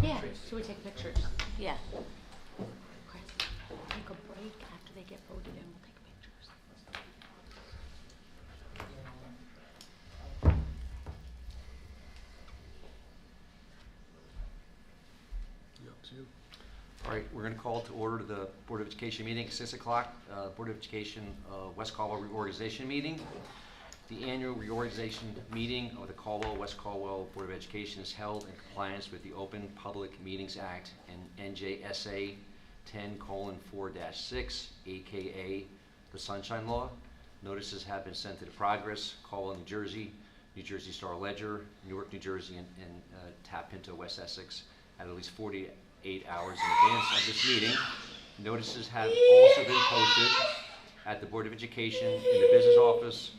Yeah, should we take pictures? Yeah. Chris, take a break after they get voted in, we'll take pictures. All right, we're going to call to order the Board of Education meeting at 6 o'clock. Board of Education West Caldwell Reorganization meeting. The annual reorganization meeting of the Caldwell-West Caldwell Board of Education is held in compliance with the Open Public Meetings Act and NJSA 10:4-6, aka the Sunshine Law. Notices have been sent to the Progress, Caldwell, New Jersey, New Jersey Star Ledger, Newark, New Jersey, and Tapinto, West Essex, at least 48 hours in advance of this meeting. Notices have also been posted at the Board of Education, in the business office,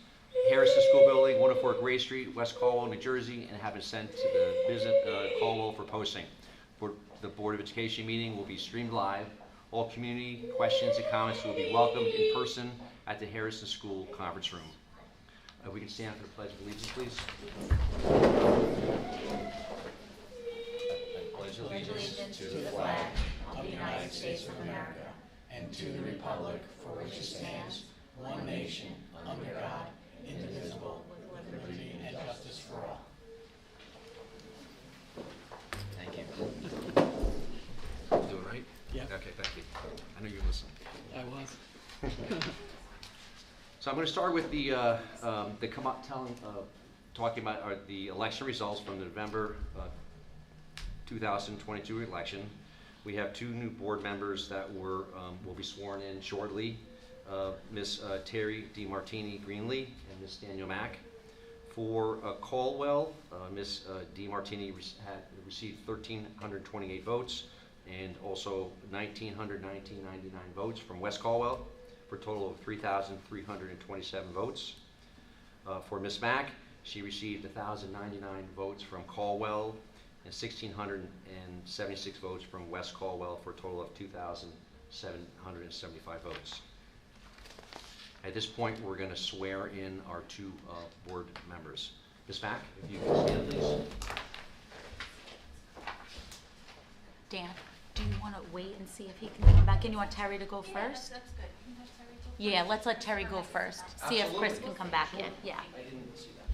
Harrison School Building, 104 Gray Street, West Caldwell, New Jersey, and have been sent to the business Caldwell for posting. The Board of Education meeting will be streamed live. All community questions and comments will be welcomed in person at the Harrison School Conference Room. If we can stand for the Pledge of Allegiance, please. Pledge allegiance to the flag of the United States of America and to the republic for which it stands, one nation, under God, indivisible, with liberty and justice for all. Thank you. Doing right? Yeah. Okay, thank you. I know you were listening. I was. So I'm going to start with talking about the election results from the November 2022 election. We have two new board members that will be sworn in shortly. Ms. Terry DiMartini Greenlee and Ms. Daniel Mack. For Caldwell, Ms. DiMartini had received 1,328 votes and also 1,999 votes from West Caldwell for a total of 3,327 votes. For Ms. Mack, she received 1,099 votes from Caldwell and 1,676 votes from West Caldwell for a total of 2,775 votes. At this point, we're going to swear in our two board members. Ms. Mack, if you can stand, please. Dan, do you want to wait and see if he can come back in? You want Terry to go first? That's good. Can you have Terry go first? Yeah, let's let Terry go first. See if Chris can come back in. Yeah. I didn't see that.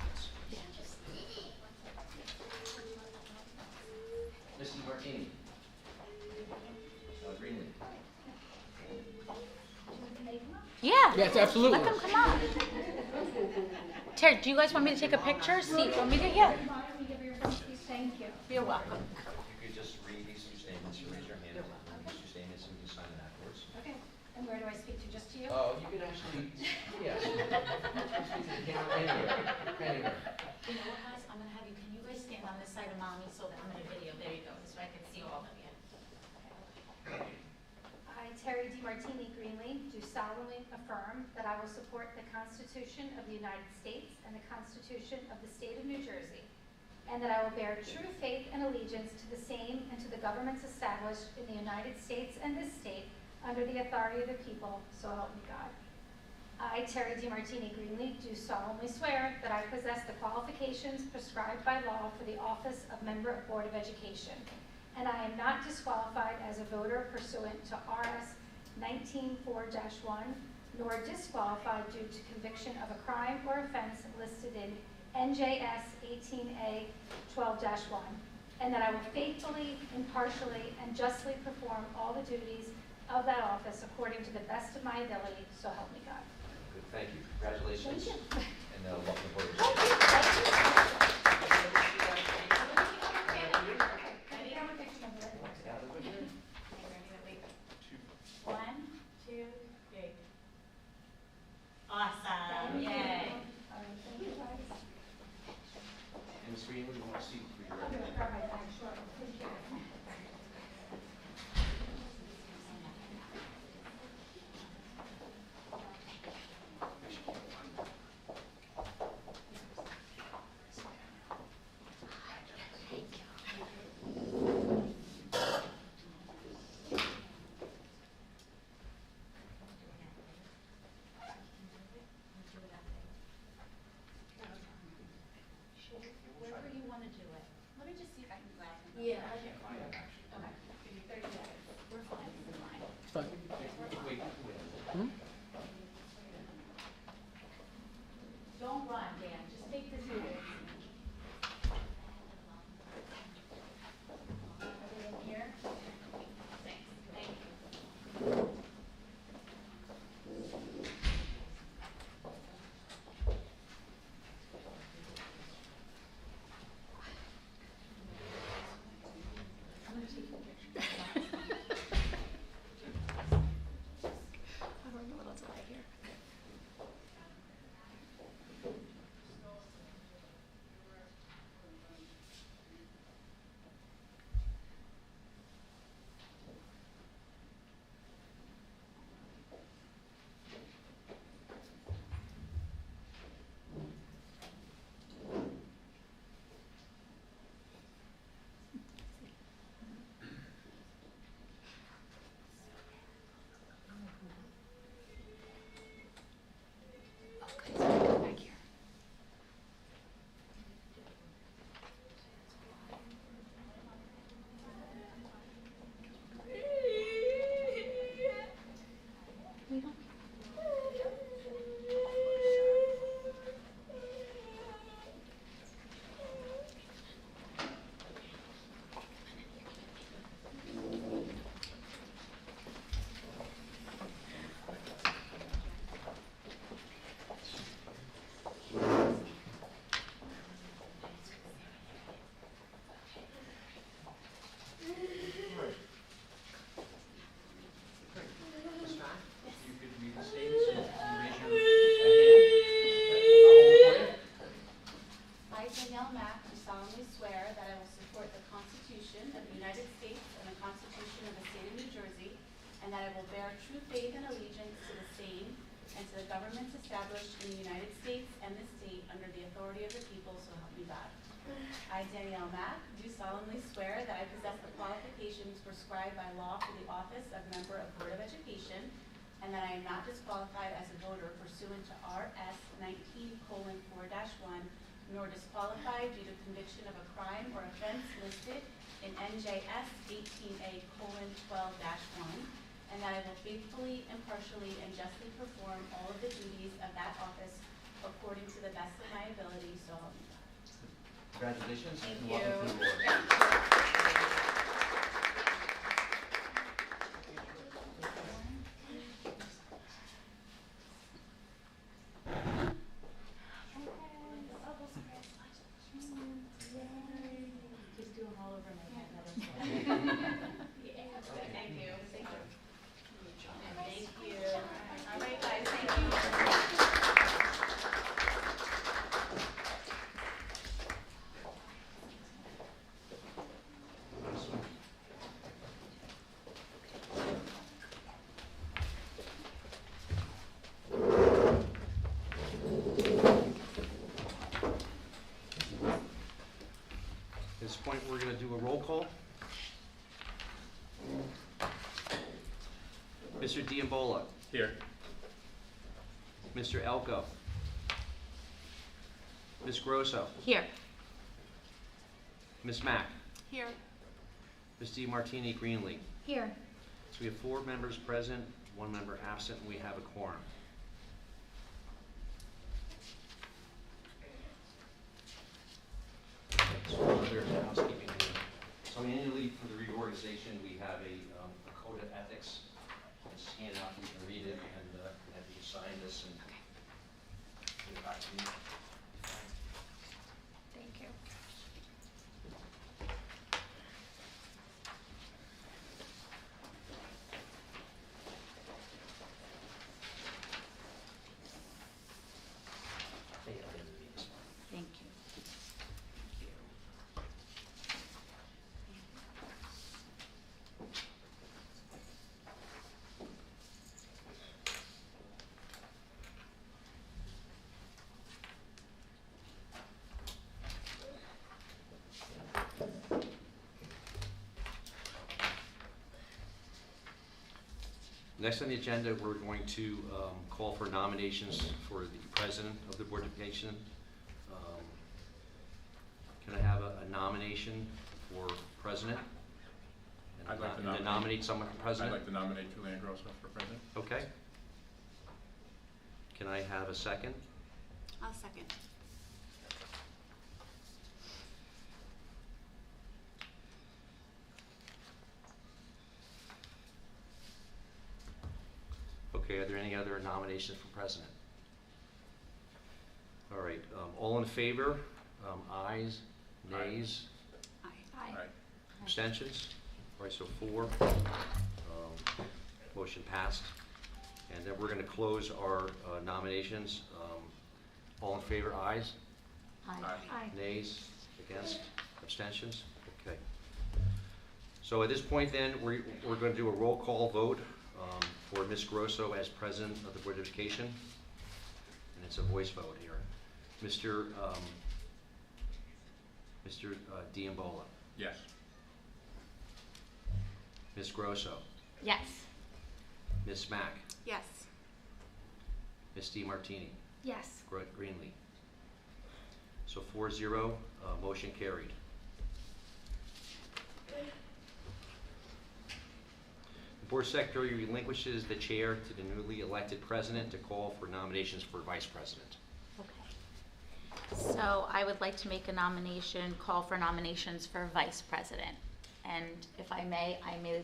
Ms. DiMartini. Greenlee. Yeah. Yes, absolutely. Let them come on. Terry, do you guys want me to take a picture? See, want me to? Yeah. Thank you. You're welcome. You could just read these two statements, you raise your hand, and these two statements, and you can sign it afterwards. Okay. And where do I speak to? Just to you? Oh, you could actually, yes. Anywhere. You know what, guys? I'm going to have you, can you guys stand on this side of mommy so that I'm in a video? There you go, so I can see all of you. I, Terry DiMartini Greenlee, do solemnly affirm that I will support the Constitution of the United States and the Constitution of the State of New Jersey, and that I will bear true faith and allegiance to the same and to the governments established in the United States and this state under the authority of the people, so help me God. I, Terry DiMartini Greenlee, do solemnly swear that I possess the qualifications prescribed by law for the office of Member of Board of Education, and I am not disqualified as a voter pursuant to RS 19-4-1, nor disqualified due to conviction of a crime or offense listed in NJS 18A 12-1, and that I will faithfully, impartially, and justly perform all the duties of that office according to the best of my ability, so help me God. Good, thank you. Congratulations. Thank you. And welcome aboard. Thank you. One, two, three. Awesome. Yay. All right, thank you guys. And Ms. Greenlee, you want to see for your I'm gonna grab my bag, sure. Thank you. the United States and the Constitution of the State of New Jersey, and that I will bear true faith and allegiance to the same and to the governments established in the United States and this state under the authority of the people, so help me God. I, Danielle Mack, do solemnly swear that I possess the qualifications prescribed by law for the office of member of Board of Education, and that I am not disqualified as a voter pursuant to RS 19:4-1, nor disqualified due to conviction of a crime or offense listed in NJS 18A:12-1, and that I will faithfully, impartially, and justly perform all of the duties of that office according to the best of my ability, so help me God. Congratulations. Thank and you. welcome to the board. Just do them all over my head. Let us know. Thank you. Thank you. Thank you. All right, guys. Thank you. At this point, we're going to do a roll call. Mr. Diambola. Here. Mr. Elko. Ms. Grosso. Here. Ms. Mack. Here. Ms. DiMartini Greenlee. Here. So we have 4 members present, 1 member absent, and we have a quorum. So other housekeeping. So annually for the reorganization, we have a code of ethics. It's handed out, you can read it, and have you sign this and give it back to me. Thank you. Thank you. Next on the agenda, we're going to call for nominations for the president of the Board of Education. Can I have a nomination for president? And I'd like to and then nominate someone for I'd president? like to nominate Julian Grosso for president. Okay. Can I have a second? I'll second. Okay, are there any other nominations for president? All right, all in favor? Ayes, nays, Aye. Aye. abstentions? All right, so 4. Motion passed. And then we're going to close our nominations. All in favor, ayes? Aye. Aye. Nays, against, abstentions? Okay. So at this point then, we're going to do a roll call vote for Ms. Grosso as president of the Board of Education. And it's a voice vote here. Mr. Diambola. Yes. Ms. Grosso. Yes. Ms. Mack. Yes. Ms. DiMartini. Yes. Greenlee. So 4-0, motion carried. The Board Secretary relinquishes the chair to the newly elected president to call for nominations for vice president. Okay. So I would like to make a nomination, call for nominations for vice president. And if I may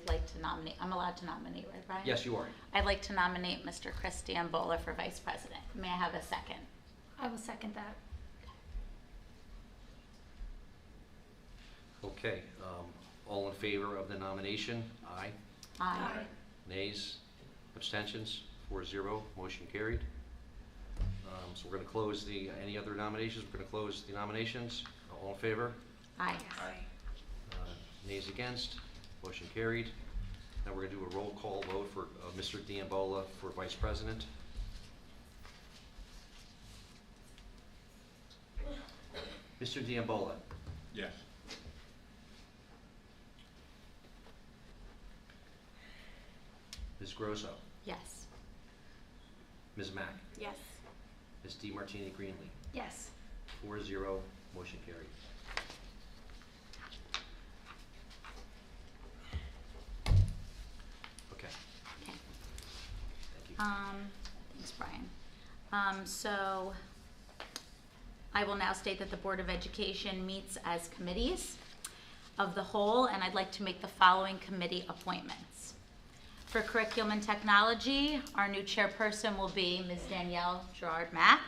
like to nominate, I'm allowed to nominate, right, Brian? Yes, you are. I'd like to nominate Mr. Chris Diambola for vice president. May I have a second? I will second that. Okay, all in favor of the nomination? Aye. Aye. Nays? Abstentions? 4-0, motion carried. So we're going to close any other nominations? We're going to close the nominations. All in favor? Aye. Aye. Nays against, motion carried. Now we're going to do a roll call vote for Mr. Diambola for Vice President. Mr. Diambola. Yes. Ms. Grosso. Yes. Ms. Mack. Yes. Ms. DeMartini Greenlee. Yes. 4-0, motion carried. Okay, Okay. thank you. Thanks, Brian. So I will now state that the Board of Education meets as committees of the whole, and I'd like to make the following committee appointments. For Curriculum and Technology, our new chairperson will be Ms. Danielle Gerard-Mack.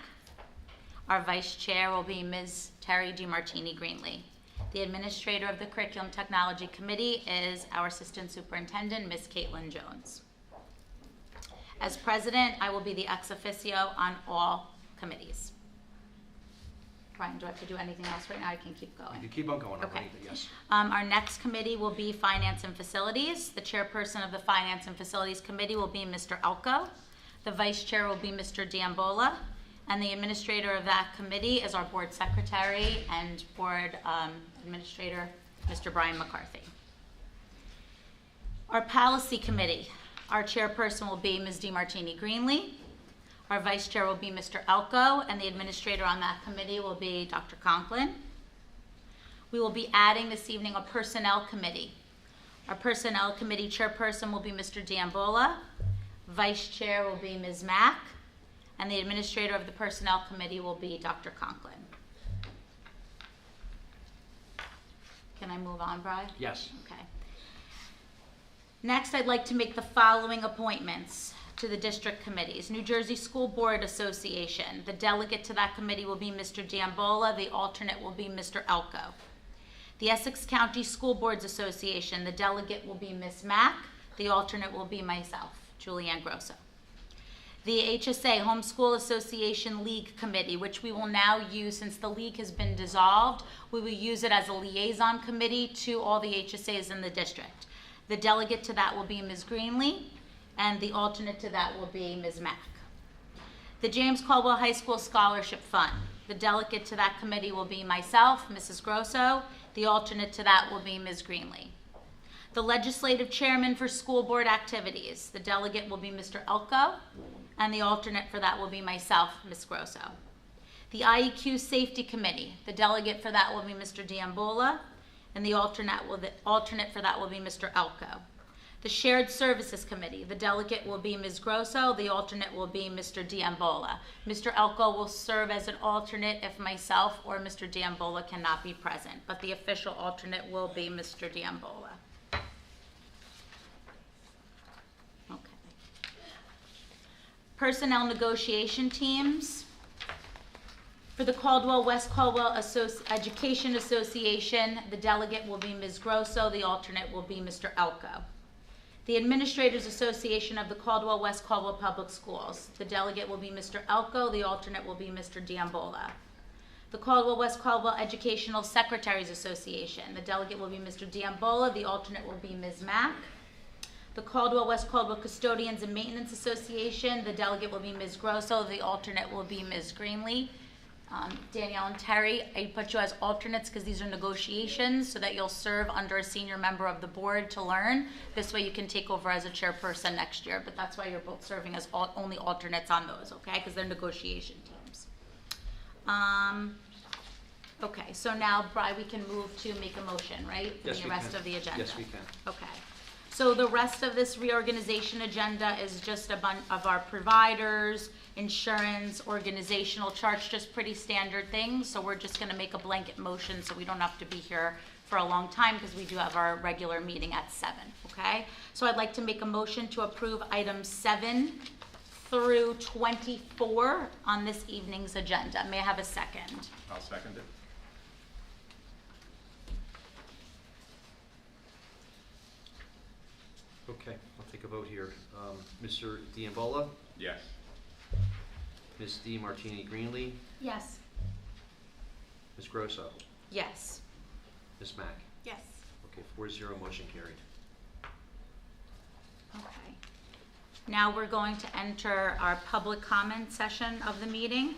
Our vice chair will be Ms. Terry DeMartini Greenlee. The administrator of the Curriculum Technology Committee is our Assistant Superintendent, Ms. Caitlin Jones. As president, I will be the ex officio on all committees. Brian, do I have to do anything else right now? I can keep going. You keep on going, I'm Okay. ready, yes. Our next committee will be Finance and Facilities. The chairperson of the Finance and Facilities Committee will be Mr. Elko. The vice chair will be Mr. Diambola. And the administrator of that committee is our board secretary and board administrator, Mr. Brian McCarthy. Our Policy Committee, our chairperson will be Ms. DeMartini Greenlee. Our vice chair will be Mr. Elko, and the administrator on that committee will be Dr. Conklin. We will be adding this evening a Personnel Committee. Our Personnel Committee chairperson will be Mr. Diambola. Vice chair will be Ms. Mack. And the administrator of the Personnel Committee will be Dr. Conklin. Can I move on, Brian? Yes. Okay. Next, I'd like to make the following appointments to the district committees. New Jersey School Board Association. The delegate to that committee will be Mr. Diambola. The alternate will be Mr. Elko. The Essex County School Boards Association. The delegate will be Ms. Mack. The alternate will be myself, Julianne Grosso. The HSA, Homeschool Association League Committee, which we will now use since the league has been dissolved. We will use it as a liaison committee to all the HSAs in the district. The delegate to that will be Ms. Greenlee, and the alternate to that will be Ms. Mack. The James Caldwell High School Scholarship Fund. The delegate to that committee will be myself, Mrs. Grosso. The alternate to that will be Ms. Greenlee. The legislative chairman for school board activities. The delegate will be Mr. Elko, and the alternate for that will be myself, Ms. Grosso. The IEQ Safety Committee. The delegate for that will be Mr. Diambola, and the alternate for that will be Mr. Elko. The Shared Services Committee. The delegate will be Ms. Grosso. The alternate will be Mr. Diambola. Mr. Elko will serve as an alternate if myself or Mr. Diambola cannot be present, but the official alternate will be Mr. Diambola. Personnel negotiation teams. For the Caldwell-West Caldwell Education Association, the delegate will be Ms. Grosso, the alternate will be Mr. Elko. The Administrators Association of the Caldwell-West Caldwell Public Schools, the delegate will be Mr. Elko, the alternate will be Mr. Diambola. The Caldwell-West Caldwell Educational Secretaries Association, the delegate will be Mr. Diambola, the alternate will be Ms. Mack. The Caldwell-West Caldwell Custodians and Maintenance Association, the delegate will be Ms. Grosso, the alternate will be Ms. Greenlee. Danielle and Terry, I put you as alternates because these are negotiations so that you'll serve under a senior member of the board to learn. This way you can take over as a chairperson next year, but that's why you're both serving as only alternates on those, okay? Because they're negotiation teams. Okay, so now, Bri, we can move to make a motion, right? Yes, the we rest can. of the agenda. Yes, we can. Okay. So the rest of this reorganization agenda is just a bunch of our providers, insurance, organizational charts, just pretty standard things. So we're just gonna make a blanket motion so we don't have to be here for a long time because we do have our regular meeting at 7, okay? So I'd like to make a motion to approve items 7 through 24 on this evening's agenda. May I have a second? I'll second it. Okay, I'll take a vote here. Mr. Diambola, Yes. Ms. DeMartini Greenlee, Yes. Ms. Grosso, Yes. Ms. Mack. Yes. Okay, 4-0, motion carried. Okay. Now we're going to enter our public comment session of the meeting.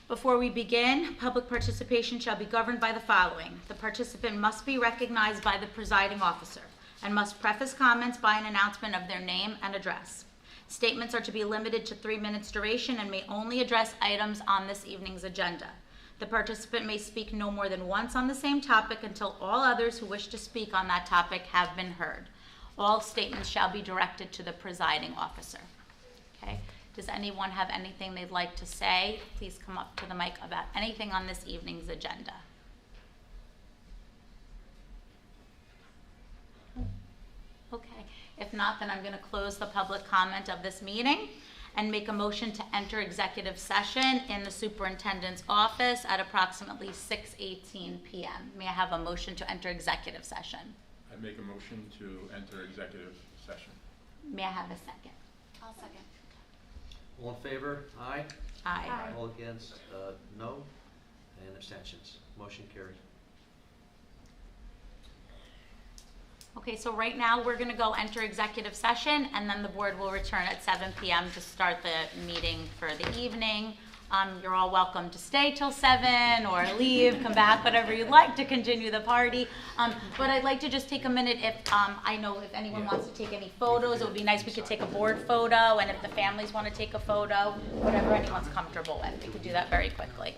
Before we begin, public participation shall be governed by the following. The participant must be recognized by the presiding officer and must preface comments by an announcement of their name and address. Statements are to be limited to 3 minutes duration and may only address items on this evening's agenda. The participant may speak no more than once on the same topic until all others who wish to speak on that topic have been heard. All statements shall be directed to the presiding officer. Okay? Does anyone have anything they'd like to say? Please come up to the mic about anything on this evening's agenda. Okay, if not, then I'm going to close the public comment of this meeting and make a motion to enter executive session in the superintendent's office at approximately 6:18 p.m. May I have a motion to enter executive session? I make a motion to enter executive session. May I have a second? I'll second. All in favor? Aye. Aye. Aye. All against? No. And abstentions. Motion carried. Okay, so right now, we're going to go enter executive session, and then the board will return at 7 p.m. to start the meeting for the evening. You're all welcome to stay till 7 or leave, come back, whatever you'd like to continue the party. But I'd like to just take a minute if, I know if anyone wants to take any photos, it would be nice we could take a board photo, and if the families want to take a photo, whatever anyone's comfortable with, we could do that very quickly.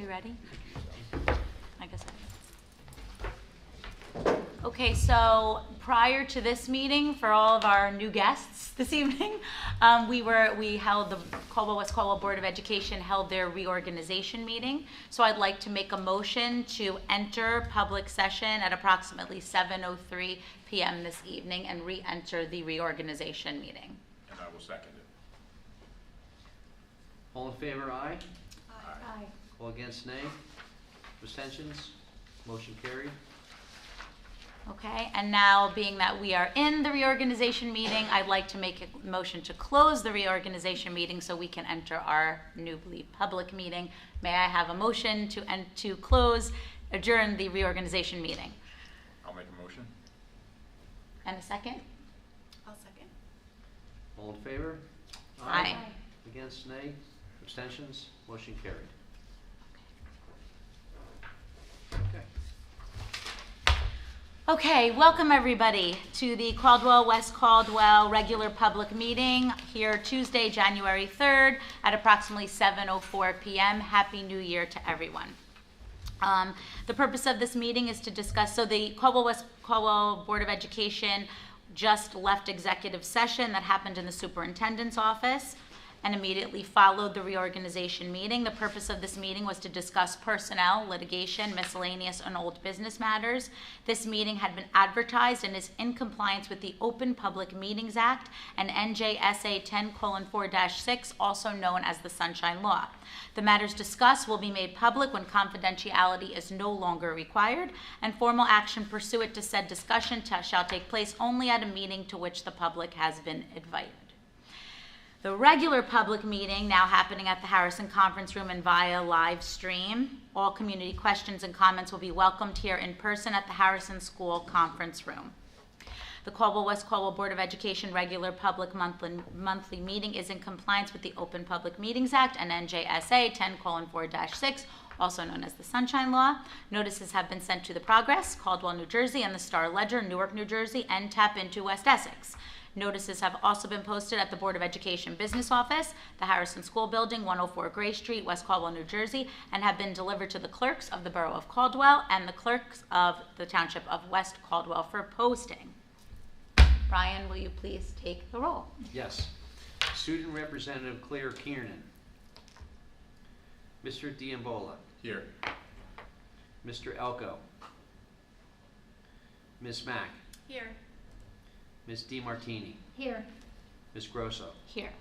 ready? I guess Okay, so prior to this meeting, for all of our new guests this evening, we held the Caldwell-West Caldwell Board of Education held their reorganization meeting. So I'd like to make a motion to enter public session at approximately 7:03 p.m. this evening and re-enter the reorganization meeting. And I will second it. All in favor, aye. Aye. All against, nay. Abstentions? Motion carried. Okay, and now being that we are in the reorganization meeting, I'd like to make a motion to close the reorganization meeting so we can enter our newly public meeting. May I have a motion to adjourn the reorganization meeting? I'll make a motion. And a second? I'll second. All in favor? Aye. Against, nay. Abstentions? Motion carried. Okay. Okay, welcome everybody to the Caldwell-West Caldwell regular public meeting here Tuesday, January 3rd at approximately 7:04 p.m. Happy New Year to everyone. The purpose of this meeting is to discuss, so the Caldwell-West Caldwell Board of Education just left executive session that happened in the superintendent's office and immediately followed the reorganization meeting. The purpose of this meeting was to discuss personnel, litigation, miscellaneous, and old business matters. This meeting had been advertised and is in compliance with the Open Public Meetings Act and NJSA 10:4-6, also known as the Sunshine Law. The matters discussed will be made public when confidentiality is no longer required, and formal action pursuant to said discussion shall take place only at a meeting to which the public has been invited. The regular public meeting now happening at the Harrison Conference Room and via live stream. All community questions and comments will be welcomed here in person at the Harrison School Conference Room. The Caldwell-West Caldwell Board of Education regular public monthly meeting is in compliance with the Open Public Meetings Act and NJSA 10:4-6, also known as the Sunshine Law. Notices have been sent to the Progress, Caldwell, New Jersey, and the Star Ledger, Newark, New Jersey, and Tap Into West Essex. Notices have also been posted at the Board of Education Business Office, the Harrison School Building, 104 Gray Street, West Caldwell, New Jersey, and have been delivered to the clerks of the Borough of Caldwell and the clerks of the Township of West Caldwell for posting. Brian, will you please take the roll? Yes. Student Representative Claire Kiernan. Mr. Diambola. Here. Mr. Elko. Ms. Mack. Here. Ms. DiMartini. Here. Ms. Grosso. Here.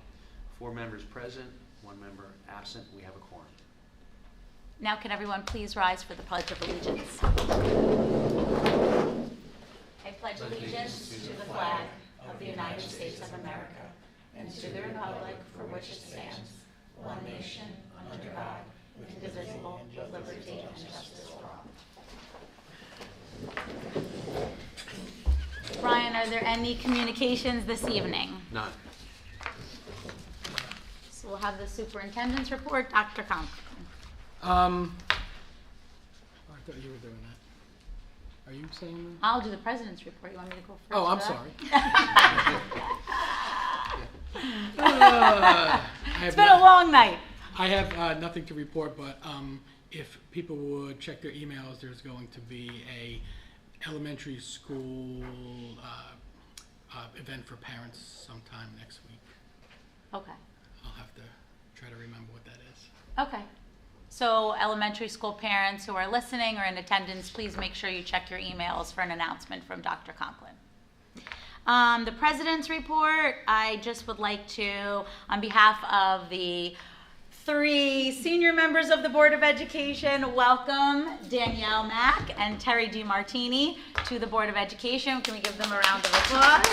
4 members present, 1 member absent. We have a quorum. Now can everyone please rise for the Pledge of Allegiance? I pledge allegiance to the flag of the United States of America and to the republic for which it stands, one nation, under God, indivisible, with liberty and justice for all. Brian, are there any communications this evening? None. So we'll have the superintendent's report. Dr. Conklin. I thought you were doing that. Are you saying that? I'll do the president's report. You want me to go first? Oh, I'm for sorry. that? I It's been a long night. I have nothing to report, but if people would check their emails, there's going to be a elementary school event for parents sometime next week. Okay. I'll have to try to remember what that is. Okay. So elementary school parents who are listening or in attendance, please make sure you check your emails for an announcement from Dr. Conklin. The president's report, I just would like to, on behalf of the 3 senior members of the Board of Education, welcome Danielle Mack and Terry DiMartini to the Board of Education. Can we give them a round of applause?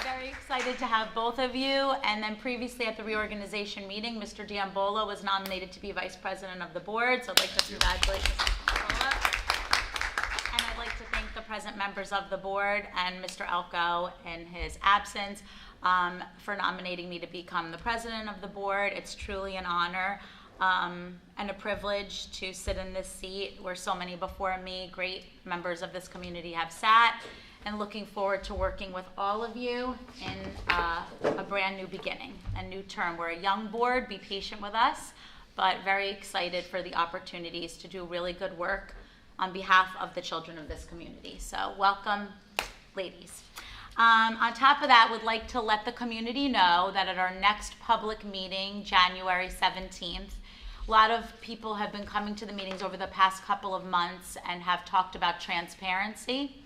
Very excited to have both of you. And then previously at the reorganization meeting, Mr. Diambola was nominated to be Vice President of the Board. So I'd like to congratulate Mr. Diambola. And I'd like to thank the present members of the Board and Mr. Elko in his absence for nominating me to become the President of the Board. It's truly an honor and a privilege to sit in this seat where so many before me, great members of this community, have sat. and looking forward to working with all of you in a brand new beginning, a new term. We're a young board, be patient with us, but very excited for the opportunities to do really good work on behalf of the children of this community. So welcome, ladies. On top of that, would like to let the community know that at our next public meeting, January 17th, a lot of people have been coming to the meetings over the past couple of months and have talked about transparency.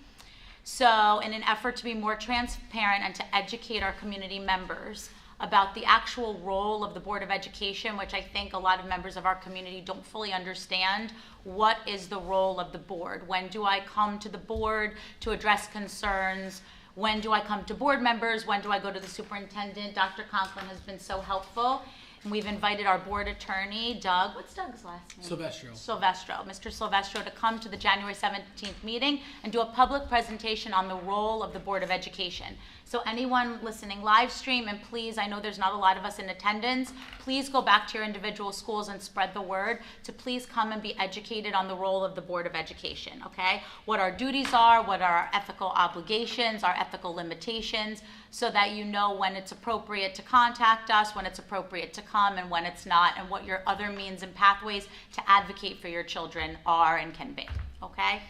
So in an effort to be more transparent and to educate our community members about the actual role of the Board of Education, which I think a lot of members of our community don't fully understand, what is the role of the board? When do I come to the board to address concerns? When do I come to board members? When do I go to the superintendent? Dr. Conklin has been so helpful. And we've invited our board attorney, Doug, what's Doug's last name? Mr. Silvestro, to come to the January 17th meeting and do a public presentation on the role of the Board of Education. So anyone listening live stream, and please, I know there's not a lot of us in attendance, please go back to your individual schools and spread the word to please come and be educated on the role of the Board of Education, okay? What our duties are, what are our ethical obligations, our ethical limitations, so that you know when it's appropriate to contact us, when it's appropriate to come, and when it's not, and what your other means and pathways to advocate for your children are and can be, okay?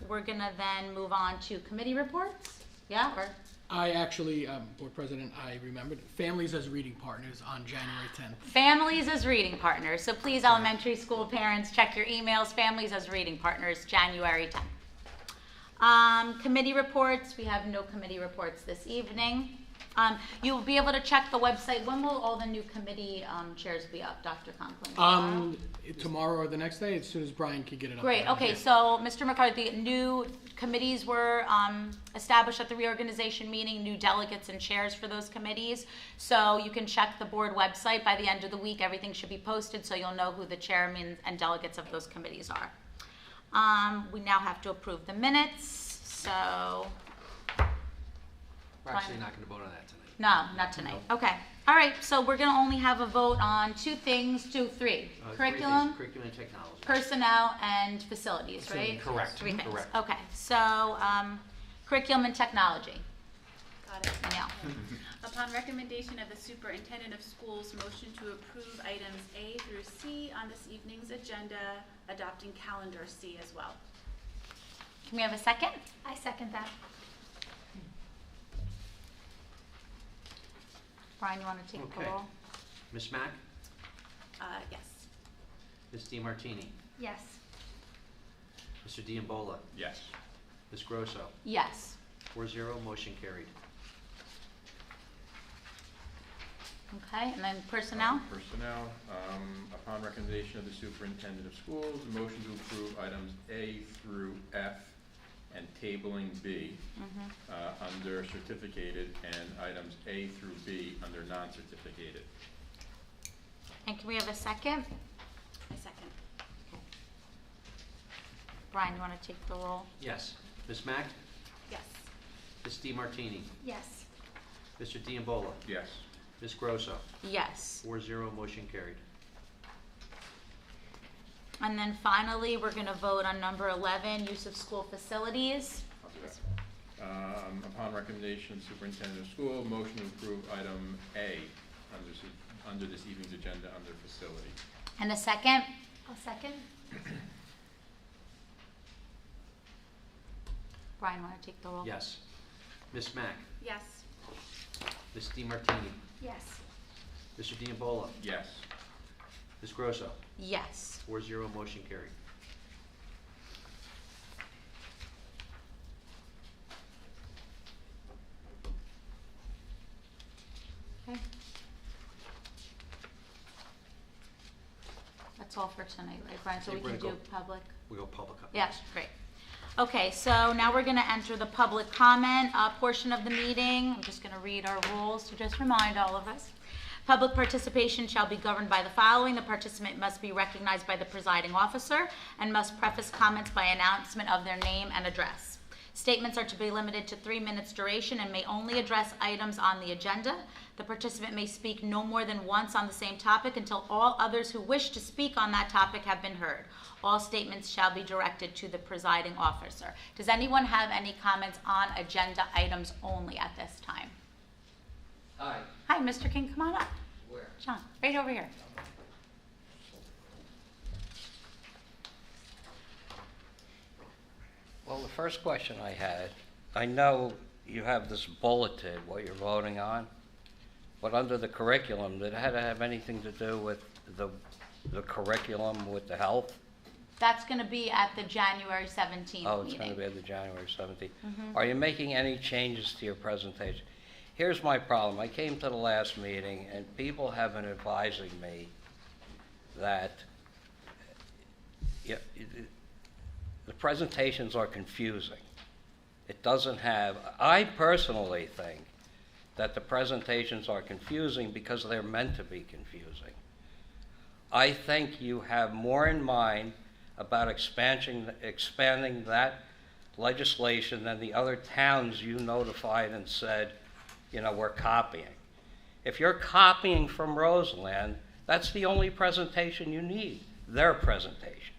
We're gonna then move on to committee reports. Yeah, or? I actually, Board President, I remembered Families as Reading Partners on January 10th. Families as Reading Partners. So please, elementary school parents, check your emails. Families as Reading Partners, January 10th. Committee reports. We have no committee reports this evening. You'll be able to check the website. When will all the new committee chairs be up, Dr. Conklin? Tomorrow or the next day, as soon as Brian can get it up. Great. there. Okay, so Mr. McCarthy, new committees were established at the reorganization meeting, new delegates and chairs for those committees. So you can check the board website. By the end of the week, everything should be posted, so you'll know who the chairmen and delegates of those committees are. We now have to approve the minutes, so. We're actually not going to vote on that tonight. No, not tonight. Okay. All right, so we're going to only have a vote on three. Curriculum, Curriculum and technology. personnel, and facilities, right? Correct. Three things. Correct. Okay, so curriculum and technology. Got it. Danielle. Upon recommendation of the superintendent of schools, motion to approve items A through C on this evening's agenda, adopting calendar C as well. Can we have a second? I second that. Brian, you want to take the Okay. roll? Ms. Mack, Yes. Ms. DiMartini, Yes. Mr. Diambola, Yes. Ms. Grosso, Yes. 4-0, motion carried. Okay, and then personnel? Personnel, upon recommendation of the superintendent of schools, a motion to approve items A through F and tabling B under certificated, and items A through B under non-certificated. And can we have a second? I second. Brian, you want to take the roll? Yes. Ms. Mack, Yes. Ms. DiMartini, Yes. Mr. Diambola, Yes. Ms. Grosso, Yes. 4-0, motion carried. And then finally, we're going to vote on number 11, use of school facilities. I'll do that. Upon recommendation of the superintendent of school, motion to approve item A under this evening's agenda under facility. And a second? I'll second. Brian, want to take the roll? Yes. Ms. Mack, Yes. Ms. DiMartini, Yes. Mr. Diambola, Yes. Ms. Grosso, Yes. 4-0, motion carried. Okay. That's all for tonight, right, Brian? So I we think can we're do gonna public? We go public up Yeah, next. great. Okay, so now we're going to enter the public comment portion of the meeting. I'm just going to read our rules to just remind all of us. Public participation shall be governed by the following. The participant must be recognized by the presiding officer and must preface comments by announcement of their name and address. Statements are to be limited to 3 minutes duration and may only address items on the agenda. The participant may speak no more than once on the same topic until all others who wish to speak on that topic have been heard. All statements shall be directed to the presiding officer. Does anyone have any comments on agenda items only at this time? Hi. Hi, Mr. King, come on up. Where? John, right over here. Well, the first question I had, I know you have this bulleted, what you're voting on, but under the curriculum, did it have anything to do with the curriculum with the health? That's going to be at the January 17th meeting. Oh, it's going to be at the January 17th. Are you making any changes to your presentation? Here's my problem. I came to the last meeting, and people have been advising me that the presentations are confusing. It doesn't have, I personally think that the presentations are confusing because they're meant to be confusing. I think you have more in mind about expanding that legislation than the other towns you notified and said, you know, we're copying. If you're copying from Roseland, that's the only presentation you need, their presentation.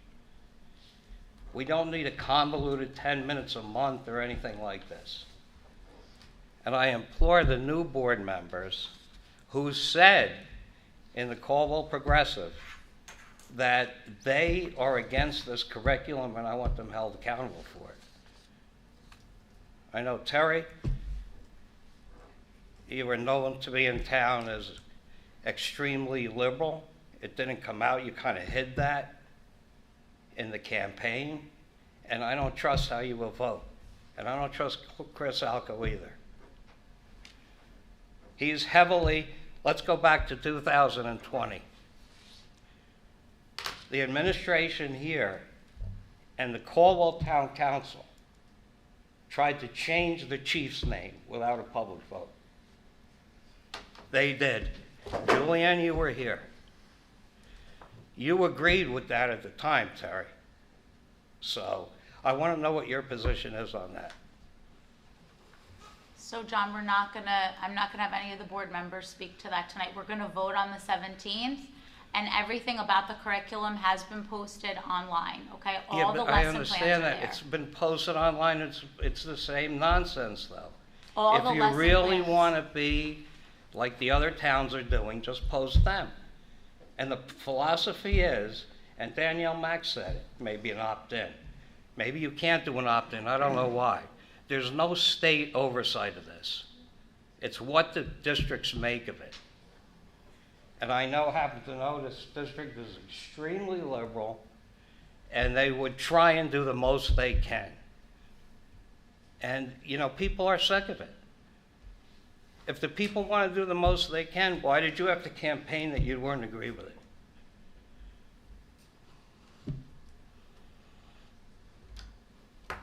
We don't need a convoluted 10 minutes a month or anything like this. And I implore the new board members who said in the Caldwell Progressive that they are against this curriculum, and I want them held accountable for it. I know, Terry, you were known to be in town as extremely liberal. It didn't come out. You kind of hid that in the campaign, and I don't trust how you will vote. And I don't trust Chris Alco either. He's heavily, let's go back to 2020. The administration here and the Caldwell Town Council tried to change the chief's name without a public vote. They did. Julianne, you were here. You agreed with that at the time, Terry. So I want to know what your position is on that. So John, I'm not gonna have any of the board members speak to that tonight. We're gonna vote on the 17th, and everything about the curriculum has been posted online, okay? All the lesson plans are I understand that. there. It's been posted online. It's the same nonsense, though. All the If you lesson really plans. want to be like the other towns are doing, just post them. And the philosophy is, and Danielle Mack said it, maybe an opt-in. Maybe you can't do an opt-in. I don't know why. There's no state oversight of this. It's what the districts make of it. And I happen to know this district is extremely liberal, and they would try and do the most they can. And, you know, people are sick of it. If the people want to do the most they can, why did you have to campaign that you weren't agree with it?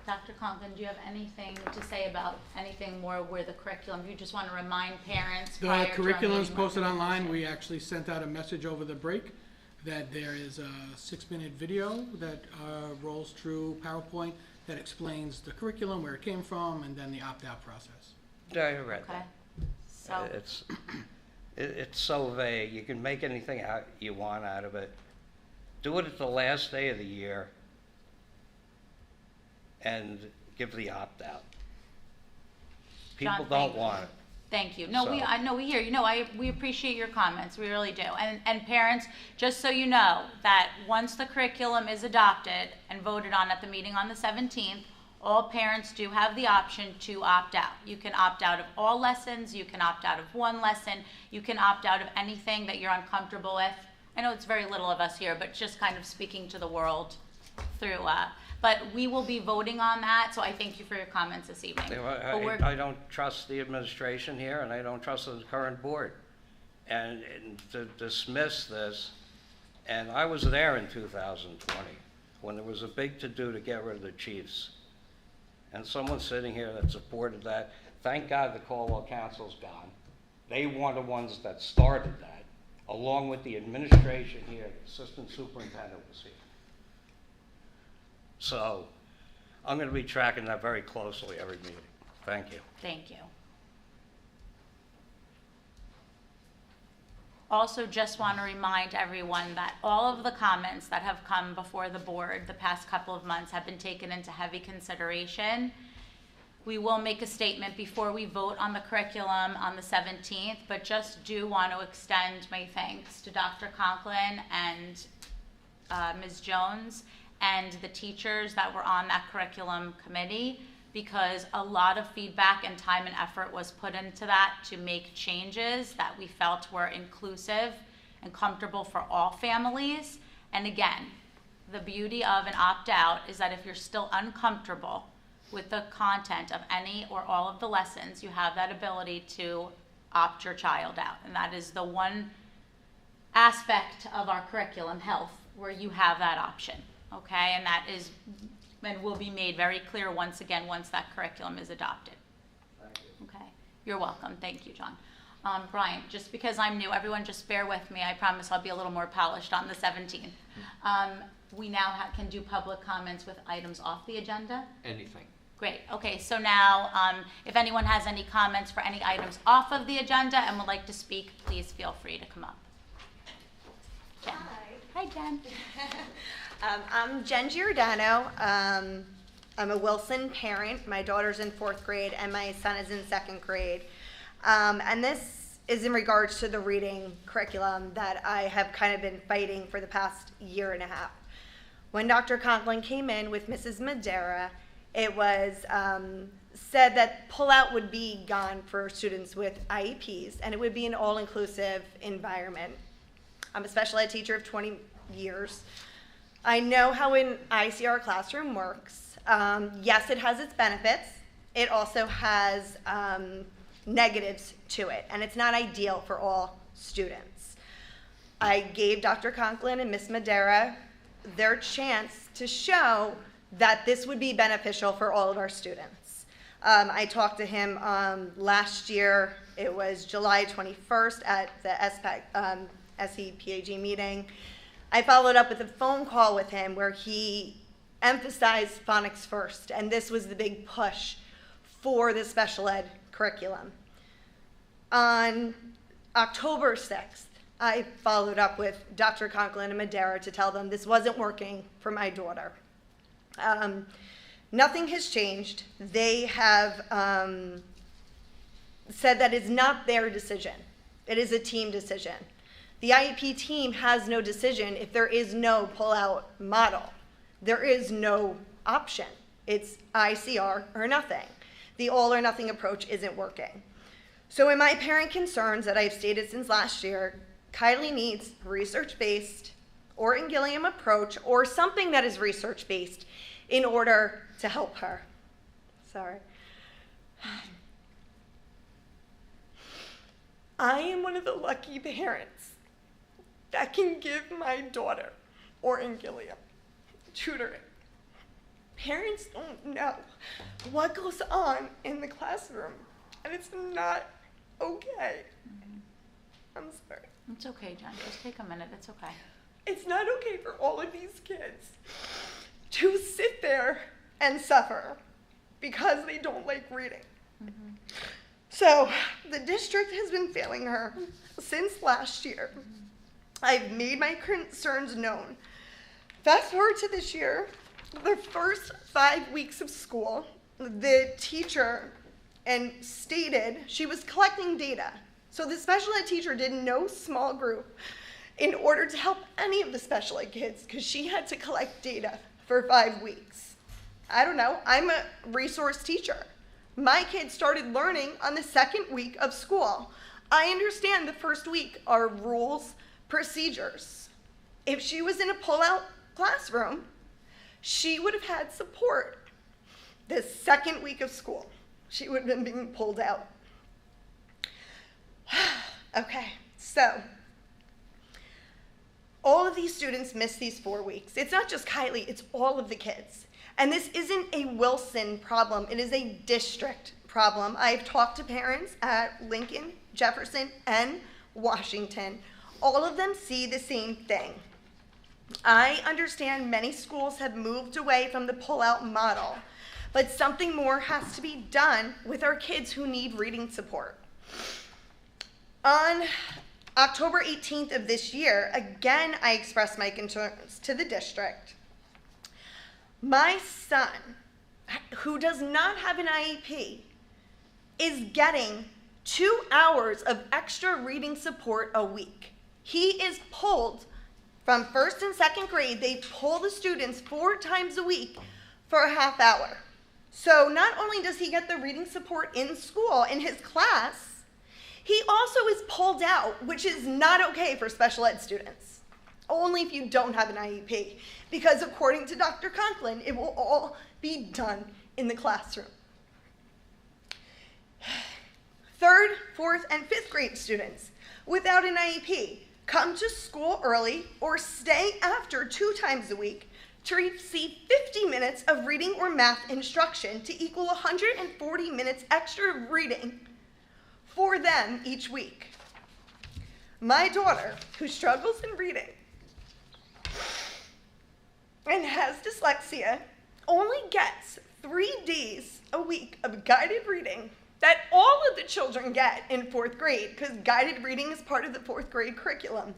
Dr. Conklin, do you have anything to say about anything more where the curriculum, you just want to remind parents prior The to our curriculum is meeting posted what the online. position- We actually sent out a message over the break that there is a 6-minute video that rolls through PowerPoint that explains the curriculum, where it came from, and then the opt-out process. Yeah, I read Okay, that. so, It's so vague. You can make anything out you want out of it. Do it at the last day of the year and give the opt-out. People John, thank don't you. want it. thank you. No, So- I know, we hear you. No, we appreciate your comments, we really do. And parents, just so you know, that once the curriculum is adopted and voted on at the meeting on the 17th, all parents do have the option to opt out. You can opt out of all lessons, you can opt out of one lesson, you can opt out of anything that you're uncomfortable with. I know it's very little of us here, but just kind of speaking to the world through, but we will be voting on that, so I thank you for your comments this evening. But we're- I don't trust the administration here, and I don't trust the current board. And to dismiss this, and I was there in 2020, when there was a big to-do to get rid of the chiefs. And someone sitting here that supported that, thank God the Caldwell Council's gone. They were the ones that started that, along with the administration here, the assistant superintendent was here. So, I'm going to be tracking that very closely every meeting. Thank you. Thank you. Also, just want to remind everyone that all of the comments that have come before the board the past couple of months have been taken into heavy consideration. We will make a statement before we vote on the curriculum on the 17th, but just do want to extend my thanks to Dr. Conklin and Ms. Jones and the teachers that were on that curriculum committee, because a lot of feedback and time and effort was put into that to make changes that we felt were inclusive and comfortable for all families. And again, the beauty of an opt-out is that if you're still uncomfortable with the content of any or all of the lessons, you have that ability to opt your child out. And that is the one aspect of our curriculum, health, where you have that option, okay? And that is, and will be made very clear once again, once that curriculum is adopted. Thank you. Okay, you're welcome. Thank you, John. Brian, just because I'm new, everyone just bear with me. I promise I'll be a little more polished on the 17th. We now can do public comments with items off the agenda. Anything. Great. Okay, so now if anyone has any comments for any items off of the agenda and would like to speak, please feel free to come up. Jen. Hi, Jen. I'm Jen Giordano. I'm a Wilson parent. My daughter's in 4th grade and my son is in 2nd grade. And this is in regards to the reading curriculum that I have kind of been fighting for the past year and a half. When Dr. Conklin came in with Mrs. Madera, it was said that pullout would be gone for students with IEPs and it would be an all-inclusive environment. I'm a special ed teacher of 20 years. I know how an ICR classroom works. Yes, it has its benefits. It also has negatives to it, and it's not ideal for all students. I gave Dr. Conklin and Ms. Madera their chance to show that this would be beneficial for all of our students. I talked to him last year. It was July 21st at the SEPAG meeting. I followed up with a phone call with him where he emphasized phonics first, and this was the big push for the special ed curriculum. On October 6th, I followed up with Dr. Conklin and Madera to tell them this wasn't working for my daughter. Nothing has changed. They have said that it's not their decision. It is a team decision. The IEP team has no decision if there is no pull-out model. There is no option. It's ICR or nothing. The all or nothing approach isn't working. So in my parent concerns that I've stated since last year, Kylie needs research-based or in Gilliam approach or something that is research-based in order to help her. Sorry. I am one of the lucky parents that can give my daughter or in Gilliam tutoring. Parents don't know what goes on in the classroom, and it's not okay. I'm sorry. It's okay, Jen. Just take a minute. It's okay. It's not okay for all of these kids to sit there and suffer because they don't like reading. Mm-hmm. So the district has been failing her since last year. Mm-hmm. I've made my concerns known. Fast forward to this year, the first 5 weeks of school, the teacher stated she was collecting data. So the special ed teacher did no small group in order to help any of the special ed kids because she had to collect data for 5 weeks. I don't know, I'm a resource teacher. My kids started learning on the 2nd week of school. I understand the first week are rules, procedures. If she was in a pull-out classroom, she would have had support. The 2nd week of school, she would have been being pulled out. Okay, so all of these students miss these 4 weeks. It's not just Kylie, it's all of the kids. And this isn't a Wilson problem, it is a district problem. I've talked to parents at Lincoln, Jefferson, and Washington. All of them see the same thing. I understand many schools have moved away from the pull-out model, but something more has to be done with our kids who need reading support. On October 18th of this year, again, I expressed my concerns to the district. My son, who does not have an IEP, is getting 2 hours of extra reading support a week. He is pulled from 1st and 2nd grade. They pull the students 4 times a week for a half hour. So not only does he get the reading support in school, in his class, he also is pulled out, which is not okay for special ed students. Only if you don't have an IEP, because according to Dr. Conklin, it will all be done in the classroom. 3rd, 4th, and 5th grade students without an IEP come to school early or stay after 2 times a week to receive 50 minutes of reading or math instruction to equal 140 minutes extra reading for them each week. My daughter, who struggles in reading and has dyslexia, only gets 3 days a week of guided reading that all of the children get in 4th grade, because guided reading is part of the 4th grade curriculum.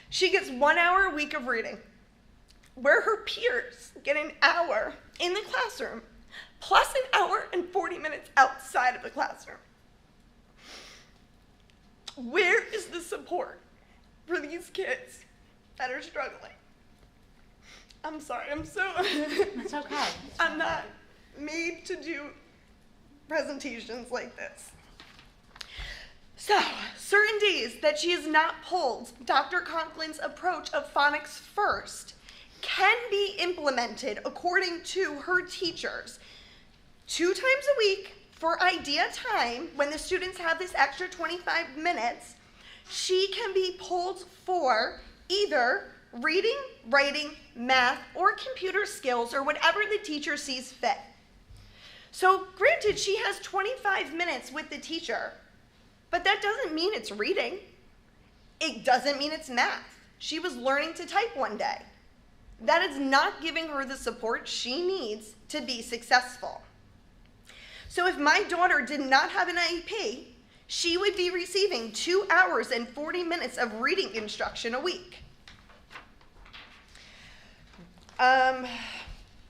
She gets 1 hour a week of reading, where her peers get an hour in the classroom, plus an hour and 40 minutes outside of the classroom. Where is the support for these kids that are struggling? I'm sorry, It's okay. I'm not made to do presentations like this. So, certain days that she is not pulled, Dr. Conklin's approach of phonics first can be implemented according to her teachers 2 times a week for idea time. When the students have this extra 25 minutes, she can be pulled for either reading, writing, math, or computer skills, or whatever the teacher sees fit. So granted, she has 25 minutes with the teacher, but that doesn't mean it's reading. It doesn't mean it's math. She was learning to type one day. That is not giving her the support she needs to be successful. So if my daughter did not have an IEP, she would be receiving 2 hours and 40 minutes of reading instruction a week.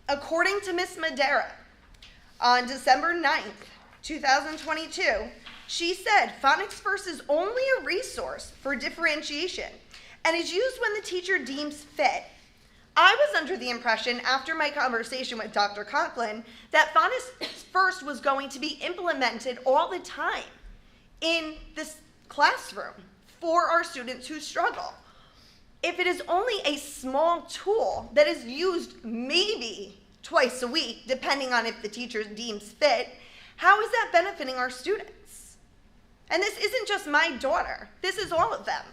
According to Ms. Madera, on December 9th, 2022, she said Phonics First is only a resource for differentiation and is used when the teacher deems fit. I was under the impression, after my conversation with Dr. Conklin, that Phonics First was going to be implemented all the time in this classroom for our students who struggle. If it is only a small tool that is used maybe twice a week, depending on if the teacher deems fit, how is that benefiting our students? And this isn't just my daughter, this is all of them.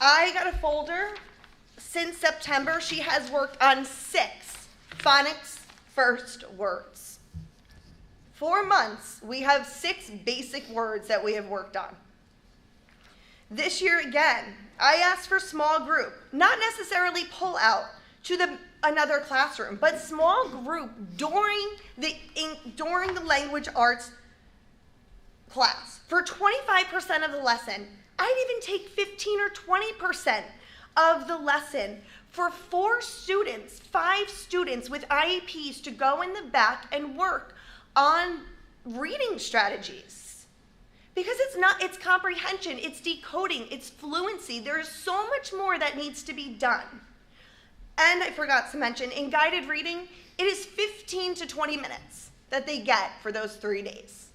I got a folder. Since September, she has worked on 6 Phonics First words. 4 months, we have 6 basic words that we have worked on. This year again, I asked for small group, not necessarily pull out to another classroom, but small group during the language arts class. For 25% of the lesson, I'd even take 15 or 20% of the lesson for 4 students, 5 students with IEPs to go in the back and work on reading strategies. Because it's comprehension, it's decoding, it's fluency. There is so much more that needs to be done. And I forgot to mention, in guided reading, it is 15 to 20 minutes that they get for those 3 days.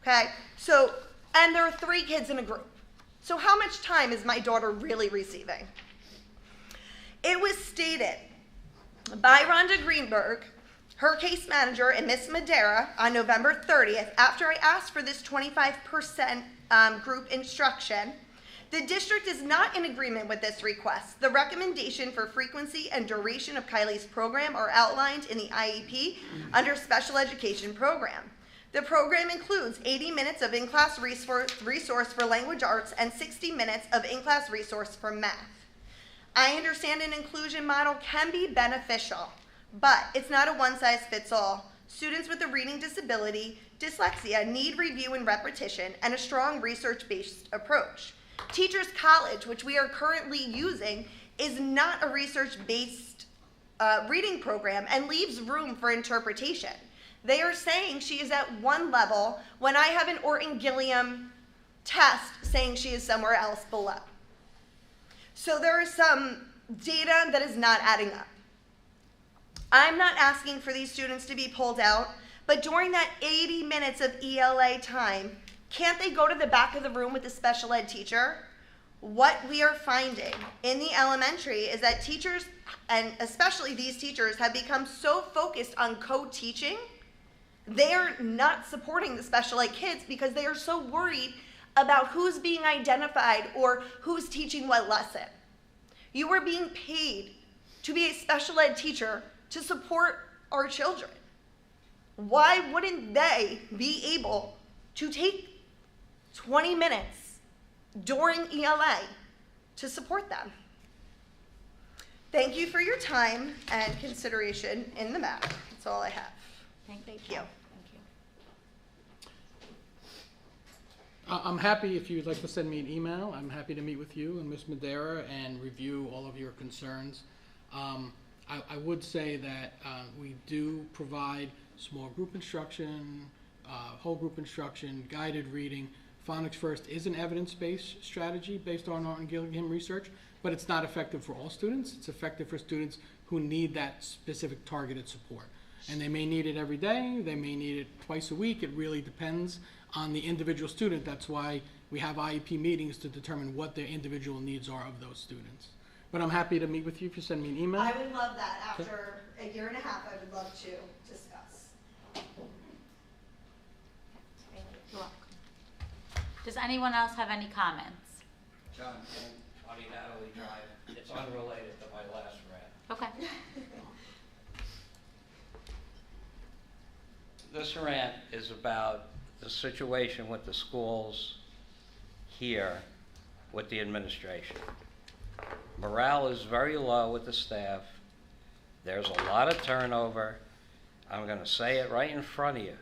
Okay? So, and there are 3 kids in a group. So how much time is my daughter really receiving? It was stated by Rhonda Greenberg, her case manager, and Ms. Madera on November 30th, after I asked for this 25% group instruction. The district is not in agreement with this request. The recommendation for frequency and duration of Kylie's program are outlined in the IEP under special education program. The program includes 80 minutes of in-class resource for language arts and 60 minutes of in-class resource for math. I understand an inclusion model can be beneficial But it's not a one-size-fits-all. Students with a reading disability, dyslexia, need review and repetition and a strong research-based approach. Teachers College, which we are currently using, is not a research-based reading program and leaves room for interpretation. They are saying she is at one level when I have an Orton-Gilliam test saying she is somewhere else below. So there is some data that is not adding up. I'm not asking for these students to be pulled out, but during that 80 minutes of ELA time, can't they go to the back of the room with the special ed teacher? What we are finding in the elementary is that teachers, and especially these teachers, have become so focused on co-teaching, they are not supporting the special ed kids because they are so worried about who's being identified or who's teaching what lesson. You are being paid to be a special ed teacher to support our children. Why wouldn't they be able to take 20 minutes during ELA to support them? Thank you for your time and consideration in the matter. That's all I have. Thank you. Thank you. I'm happy, if you'd like to send me an email, I'm happy to meet with you and Ms. Madera and review all of your concerns. I would say that we do provide small group instruction, whole group instruction, guided reading. Phonics First is an evidence-based strategy based on Orton-Gilliam research, but it's not effective for all students. It's effective for students who need that specific targeted support. And they may need it every day, they may need it twice a week. It really depends on the individual student. That's why we have IEP meetings to determine what the individual needs are of those students. But I'm happy to meet with you if you send me an email. I would love that. After a year and a half, I would love to discuss. You're welcome. Does anyone else have any comments? John, 20 Natalie Drive. It's unrelated to my last rant. Okay. This rant is about the situation with the schools here with the administration. Morale is very low with the staff. There's a lot of turnover. I'm going to say it right in front of you.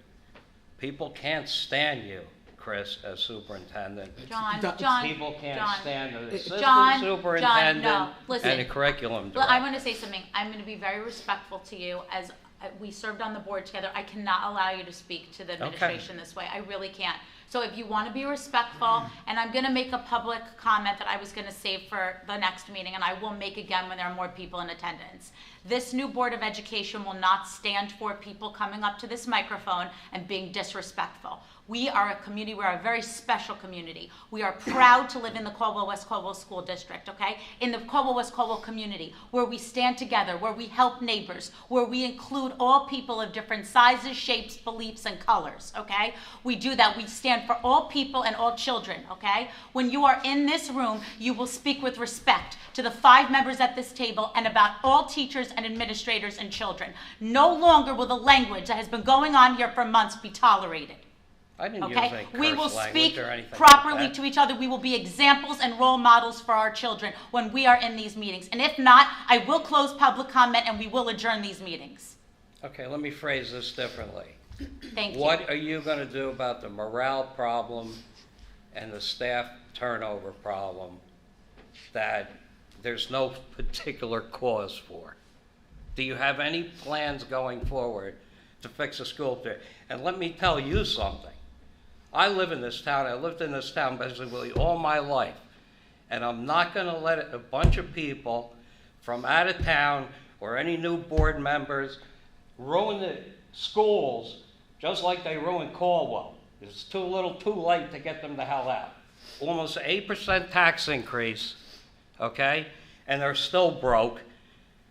People can't stand you, Chris, as superintendent. John, People can't John, stand the assistant John, superintendent no, listen. and the curriculum Well, director. I'm going to say something. I'm going to be very respectful to you as we served on the board together. I cannot allow you to speak to the administration this way. I really can't. So if you want to be respectful, and I'm going to make a public comment that I was going to save for the next meeting, and I will make again when there are more people in attendance. This new Board of Education will not stand for people coming up to this microphone and being disrespectful. We are a community, we're a very special community. We are proud to live in the Caldwell-West Caldwell School District, okay? In the Caldwell-West Caldwell community, where we stand together, where we help neighbors, where we include all people of different sizes, shapes, beliefs, and colors, okay? We do that. We stand for all people and all children, okay? When you are in this room, you will speak with respect to the 5 members at this table and about all teachers and administrators and children. No longer will the language that has been going on here for months be tolerated. I didn't use Okay, any we will curse language speak or anything properly like that. to each other. We will be examples and role models for our children when we are in these meetings. And if not, I will close public comment and we will adjourn these meetings. Okay, let me phrase this differently. Thank you. What are you going to do about the morale problem and the staff turnover problem that there's no particular cause for? Do you have any plans going forward to fix the school there? And let me tell you something. I live in this town. I lived in this town basically all my life. And I'm not going to let a bunch of people from out of town or any new board members ruin the schools just like they ruined Caldwell. It's too little too late to get them the hell out. Almost 8% tax increase, okay? And they're still broke.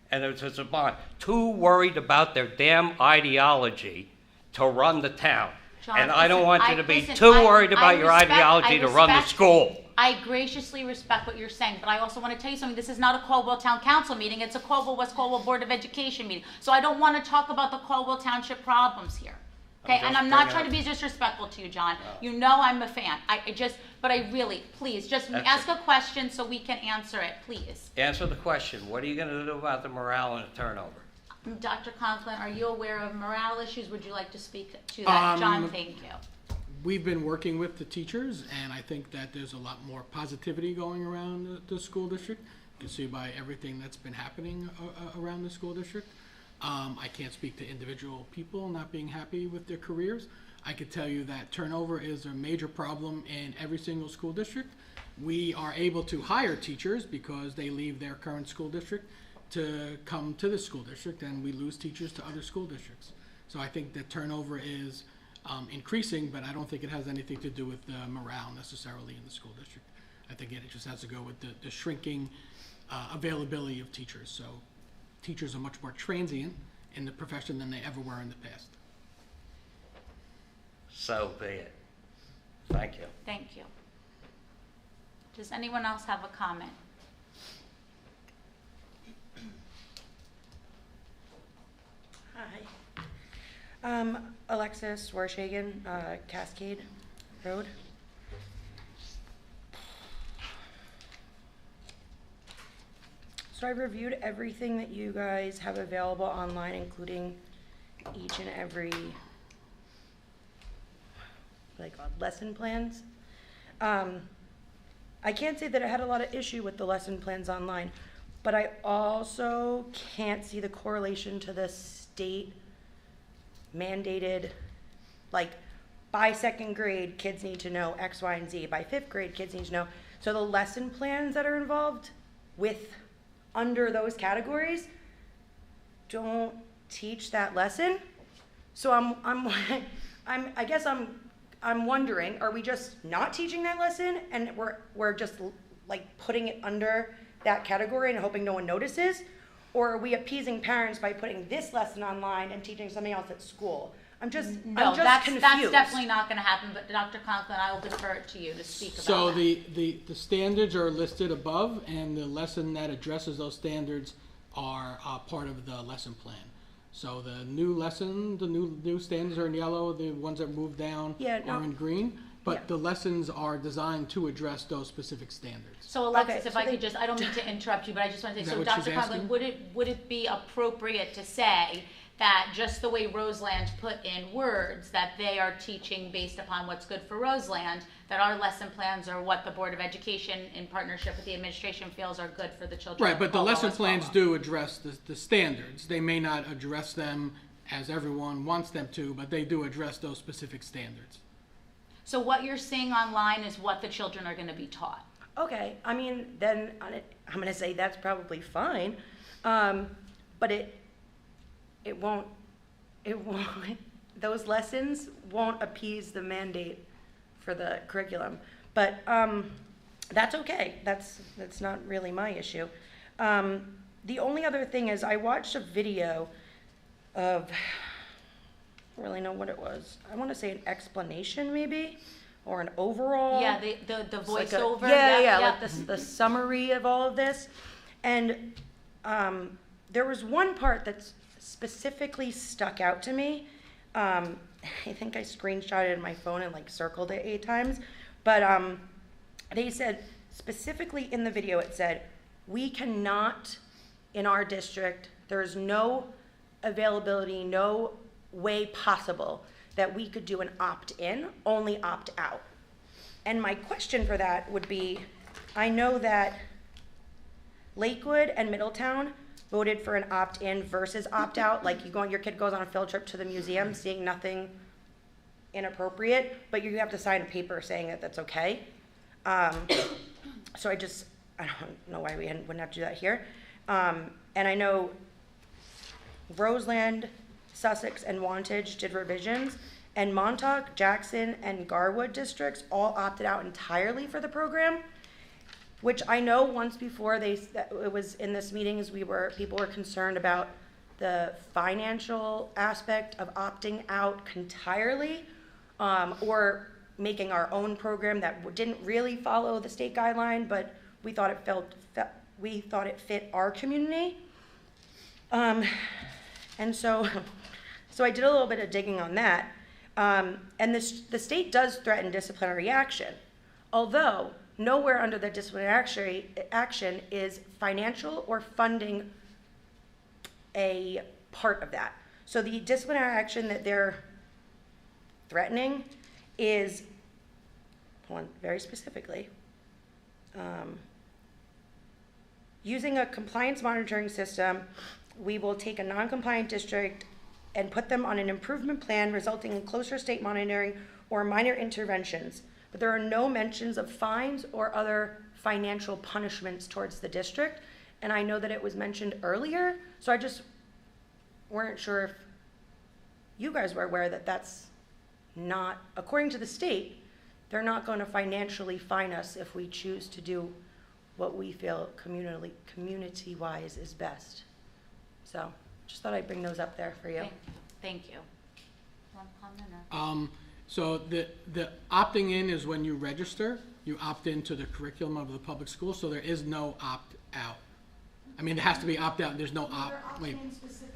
And there's a bond. Too worried about their damn ideology to run the town. John, And I don't want you to be listen, too I- worried about I your respect- ideology I to run the respect- school. I graciously respect what you're saying, but I also want to tell you something. This is not a Caldwell Town Council meeting. It's a Caldwell-West Caldwell Board of Education meeting. So I don't want to talk about the Caldwell Township problems here. Okay, I'm and just I'm not bringing trying up- to be disrespectful to you, John. No. You know I'm a fan. But I really, please, just That's ask it. a question so we can answer it, please. Answer the question. What are you going to do about the morale and the turnover? Dr. Conklin, are you aware of morale issues? Would you like to speak to that? John, thank you. We've been working with the teachers, and I think that there's a lot more positivity going around the school district. You can see by everything that's been happening around the school district. I can't speak to individual people not being happy with their careers. I could tell you that turnover is a major problem in every single school district. We are able to hire teachers because they leave their current school district to come to the school district, and we lose teachers to other school districts. So I think that turnover is increasing, but I don't think it has anything to do with morale necessarily in the school district. I think it just has to go with the shrinking availability of teachers. So teachers are much more transient in the profession than they ever were in the past. So be it. Thank you. Thank you. Does anyone else have a comment? Hi. Alexis Warshagen, Cascade Road. So I reviewed everything that you guys have available online, including each and every lesson plans. I can't say that I had a lot of issue with the lesson plans online, but I also can't see the correlation to the state mandated, like, by second grade, kids need to know X, Y, and Z. By fifth grade, kids need to know. So the lesson plans that are involved with under those categories don't teach that lesson. So I guess I'm wondering, are we just not teaching that lesson and we're just like putting it under that category and hoping no one notices? Or are we appeasing parents by putting this lesson online and teaching something else at school? I'm just confused. That's definitely not going to happen, but Dr. Conklin, I will defer it to you to speak about So that. the standards are listed above, and the lesson that addresses those standards are part of the lesson plan. So the new lesson, the new standards are in yellow, the ones that move down are in green, but Yeah. the lessons are designed to address those specific standards. So Alexis, Okay, if so I could just, I don't mean to interrupt you, but I just want to Is say, that so what she's Dr. Conklin, asking? would it be appropriate to say that just the way Roseland put in words that they are teaching based upon what's good for Roseland, that our lesson plans are what the Board of Education in partnership with the administration feels are good for the children Right, of but the Caldwell-West lesson plans Caldwell. do address the standards. They may not address them as everyone wants them to, but they do address those specific standards. So what you're seeing online is what the children are going to be taught. Okay, I mean, then I'm gonna say that's probably fine, but it won't, those lessons won't appease the mandate for the curriculum. But that's okay, that's not really my issue. The only other thing is I watched a video of, I don't really know what it was. I wanna say an explanation maybe, or an overall. Yeah, the It's like voiceover. like the summary of all of this. And there was one part that specifically stuck out to me. I think I screenshotted my phone and like circled it 8 times. But they said, specifically in the video, it said, we cannot, in our district, there's no availability, no way possible that we could do an opt-in, only opt-out. And my question for that would be, I know that Lakewood and Middletown voted for an opt-in versus opt-out, like your kid goes on a field trip to the museum seeing nothing inappropriate, but you have to sign a paper saying that that's okay. So I don't know why we wouldn't have to do that here. And I know Roseland, Sussex, and Wantage did revisions, and Montauk, Jackson, and Garwood districts all opted out entirely for the program, which I know once before it was in this meeting people were concerned about the financial aspect of opting out entirely, or making our own program that didn't really follow the state guideline, but we thought it fit our community. And so I did a little bit of digging on that. And the state does threaten disciplinary action, although nowhere under the disciplinary action is financial or funding a part of that. So the disciplinary action that they're threatening is, hold on, very specifically, using a compliance monitoring system, we will take a non-compliant district and put them on an improvement plan resulting in closer state monitoring or minor interventions. But there are no mentions of fines or other financial punishments towards the district. And I know that it was mentioned earlier, so I just weren't sure if you guys were aware that that's not, according to the state, they're not going to financially fine us if we choose to do what we feel community-wise is best. So just thought I'd bring those up there for you. Thank you. One comment or? So the opting in is when you register, you opt into the curriculum of the public school, so there is no opt out. I mean, there has to be opt out, there's no wait,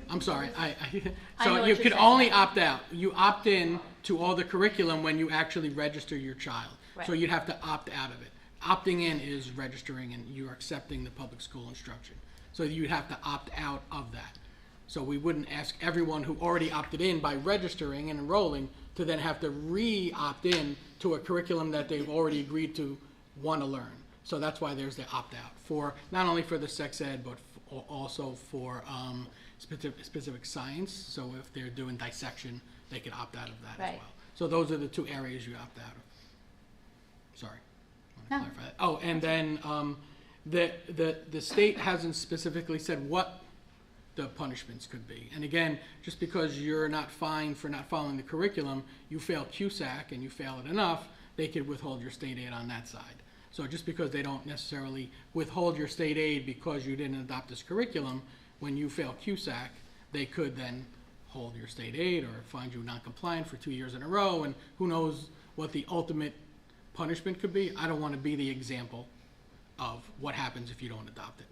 I'm sorry, I know so what you you're could saying. only opt out. You opt in to all the curriculum when you actually register your child. So Right. you'd have to opt out of it. Opting in is registering and you're accepting the public school instruction. So you'd have to opt out of that. So we wouldn't ask everyone who already opted in by registering and enrolling to then have to re-opt in to a curriculum that they've already agreed to want to learn. So that's why there's the opt-out for, not only for the sex ed, but also for specific science. So if they're doing dissection, they could opt out of that as Right. well. So those are the two areas you opt out of. Sorry. No. Clarify that. Oh, and then the state hasn't specifically said what the punishments could be. And again, just because you're not fined for not following the curriculum, you fail QSAC and you fail it enough, they could withhold your state aid on that side. So just because they don't necessarily withhold your state aid because you didn't adopt this curriculum, when you fail QSAC, they could then hold your state aid or find you non-compliant for 2 years in a row, and who knows what the ultimate punishment could be. I don't want to be the example of what happens if you don't adopt it.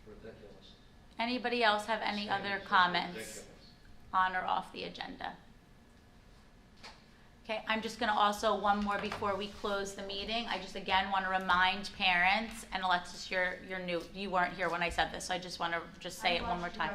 Ridiculous. Anybody else have any other comments on or off the agenda? Okay, I'm just gonna also, one more before we close the meeting. I just again want to remind parents, and Alexis, you're new, you weren't here when I said this, so I just want to say it one more time.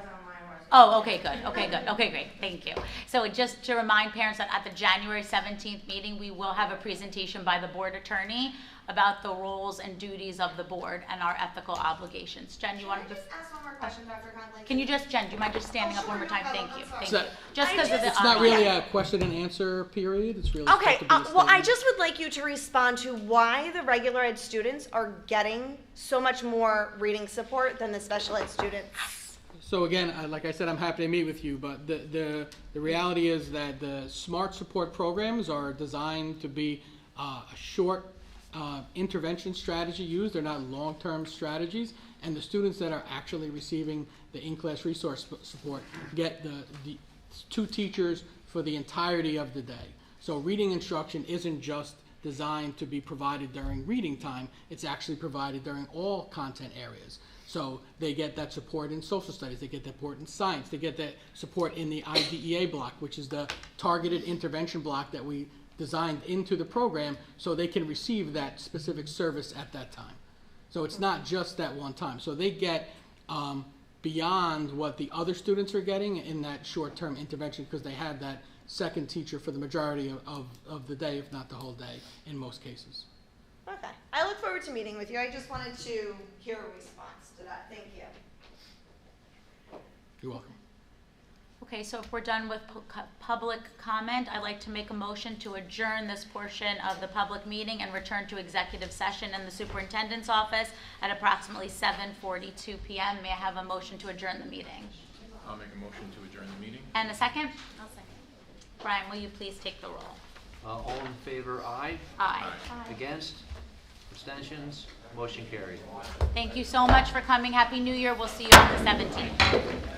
Oh, okay, good, okay, great, thank you. So just to remind parents that at the January 17th meeting, we will have a presentation by the board attorney about the roles and duties of the board and our ethical obligations. Jen, you want to just, ask one more question, Dr. Conley? can you just, Jen, do you mind just standing Oh, up one sure, more no time? problem, Thank you, I'm thank sorry. you. Just because of the. It's not audio. really a question and answer period. It's really Okay, supposed to be a well, I statement. just would like you to respond to why the regular ed students are getting so much more reading support than the special ed students. So again, like I said, I'm happy to meet with you, but the reality is that the SMART support programs are designed to be a short intervention strategy used. They're not long-term strategies, and the students that are actually receiving the in-class resource support get the two teachers for the entirety of the day. So reading instruction isn't just designed to be provided during reading time, it's actually provided during all content areas. So they get that support in social studies, they get that support in science, they get that support in the IDEA block, which is the targeted intervention block that we designed into the program so they can receive that specific service at that time. So it's not just that one time. So they get beyond what the other students are getting in that short-term intervention because they had that second teacher for the majority of the day, if not the whole day, in most cases. Okay, I look forward to meeting with you. I just wanted to hear a response to that. Thank you. You're welcome. Okay, so if we're done with public comment, I'd like to make a motion to adjourn this portion of the public meeting and return to executive session in the superintendent's office at approximately 7:42 p.m. May I have a motion to adjourn the meeting? I'll make a motion to adjourn the meeting. And a second? I'll second. Brian, will you please take the roll? All in favor, aye. Aye. Against? Abstentions? Motion carried. Thank you so much for coming. Happy New Year. We'll see you on the 17th.